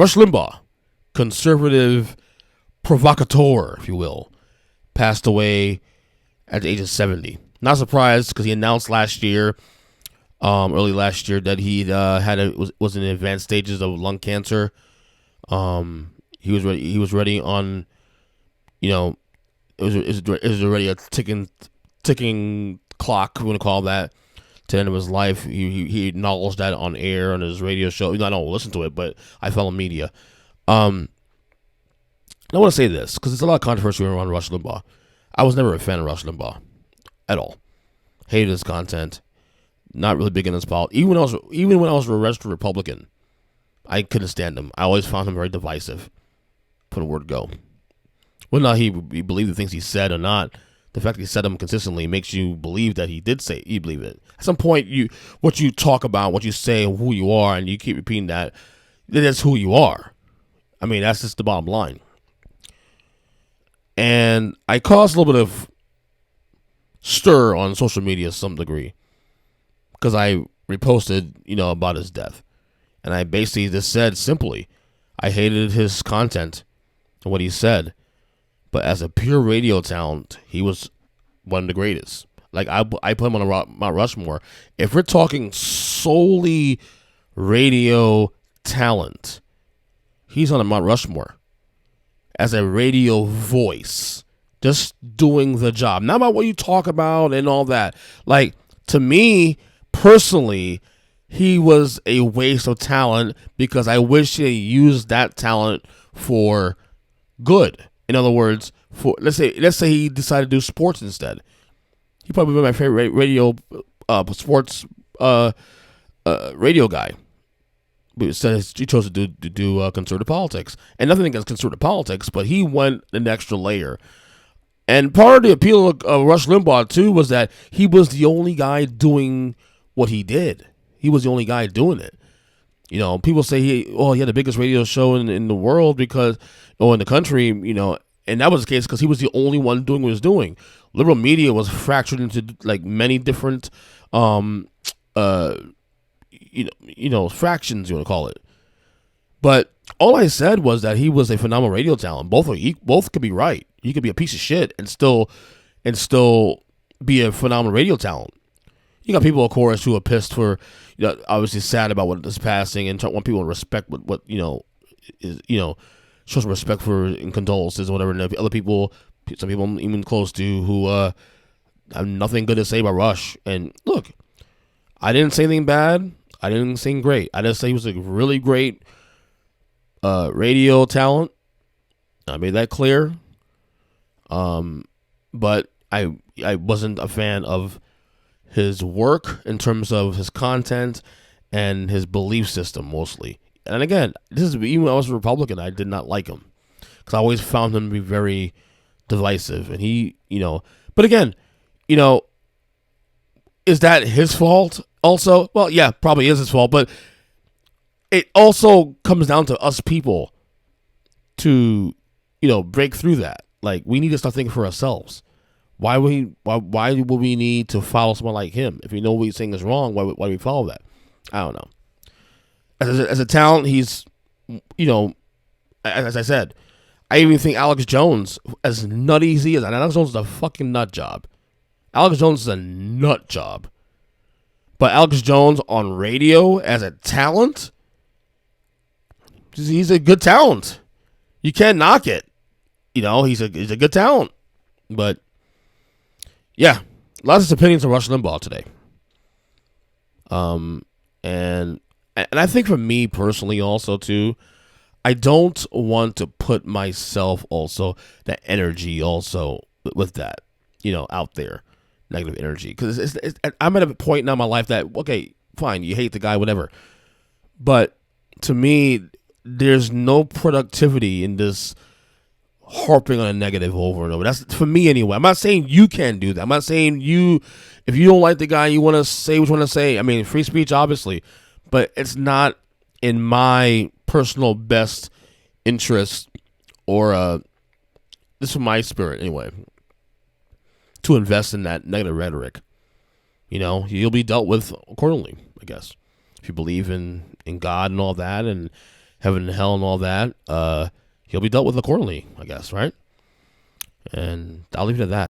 Rush Limbaugh, conservative provocateur, if you will, passed away at the age of 70. Not surprised because he announced early last year, that he was in advanced stages of lung cancer. He was ready. He was ready on, it was already a ticking clock. We want to call that, to the end of his life. He acknowledged that on air on his radio show. I don't listen to it, but I follow media. I want to say this because there's a lot of controversy around Rush Limbaugh. I was never a fan of Rush Limbaugh at all. Hated his content. Not really big in his politics. Even when I was a registered Republican, I couldn't stand him. I always found him very divisive. Put a word go. Whether or not he believed the things he said or not, the fact that he said them consistently makes you believe that he did say. You believe it. At some point, what you talk about, what you say, and who you are, and you keep repeating that's who you are. I mean, that's just the bottom line. And I caused a little bit of stir on social media to some degree, because I reposted, about his death. And I basically just said simply, I hated his content and what he said. But as a pure radio talent, he was one of the greatest. Like, I put him on Mount Rushmore. If we're talking solely radio talent, he's on a Mount Rushmore. As a radio voice, just doing the job. Not about what you talk about and all that. Like, to me, personally, he was a waste of talent, because I wish he used that talent for good. In other words, for let's say he decided to do sports instead. He probably be my favorite radio sports radio guy. But instead, he chose to do conservative politics, and nothing against conservative politics, but he went an extra layer. And part of the appeal of Rush Limbaugh too was that he was the only guy doing what he did. He was the only guy doing it. People say he had the biggest radio show in the world in the country, and that was the case because he was the only one doing what he was doing. Liberal media was fractured into like many different, fractions, you want to call it. But all I said was that he was a phenomenal radio talent. Both could be right. He could be a piece of shit and still be a phenomenal radio talent. You got people, of course, who are pissed for, obviously sad about what is passing, and want people to respect what is, show some respect for and condolences or whatever. And other people, some people even close to, who have nothing good to say about Rush. And look, I didn't say anything bad. I didn't sing great. I just say he was a really great radio talent. I made that clear. But I wasn't a fan of his work in terms of his content and his belief system mostly. And again, even when I was a Republican, I did not like him because I always found him to be very divisive. And he, but again, is that his fault also? Well, yeah, probably is his fault, but it also comes down to us people to, break through that. Like, we need to start thinking for ourselves. Why would we need to follow someone like him? If we know what he's saying is wrong, why do we follow that? I don't know. As a talent, he's, as I said, I even think Alex Jones, as nutty as he is, and Alex Jones is a fucking nut job. Alex Jones is a nut job. But Alex Jones on radio as a talent, he's a good talent. You can't knock it. He's a good talent. But yeah, lots of opinions on Rush Limbaugh today. And I think for me personally also too, I don't want to put myself also, that energy also with that, out there, negative energy. Because I'm at a point now in my life that, okay, fine, you hate the guy, whatever. But to me, there's no productivity in this harping on a negative over and over. That's for me anyway. I'm not saying you can't do that. I'm not saying if you don't like the guy, you want to say what you want to say. I mean, free speech, obviously, but it's not in my personal best interest, or this is my spirit anyway, to invest in that negative rhetoric. You'll be dealt with accordingly, I guess, if you believe in God and all that, and heaven and hell and all that, he'll be dealt with accordingly, I guess, right? And I'll leave it at that.